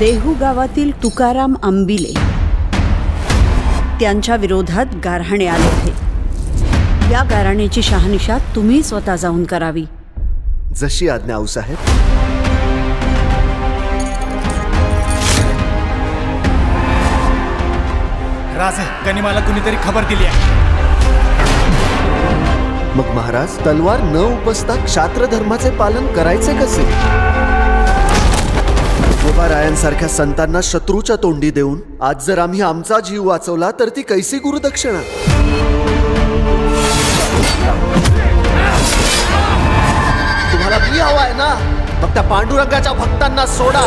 देहू गावातील तुकाराम आंबिले त्यांच्या विरोधात गारहाणे आले होते। या गारहाणेची शहानिशा तुम्ही स्वतः जाऊन करावी। जशी आज्ञा आऊसाहेब। राजे, गनिमाला कुणीतरी खबर दिली आहे। मग महाराज, तलवार न उपसता क्षात्र धर्माचे पालन करायचे कसे? रायांसारख्या संतांना शत्रूच्या तोंडी देऊन आज जर आम्ही आमचा जीव वाचवला तर ती कैसी गुरुदक्षिणा? तुम्हाला मी हवा आहे ना? मग त्या पांडुरंगाच्या भक्तांना सोडा।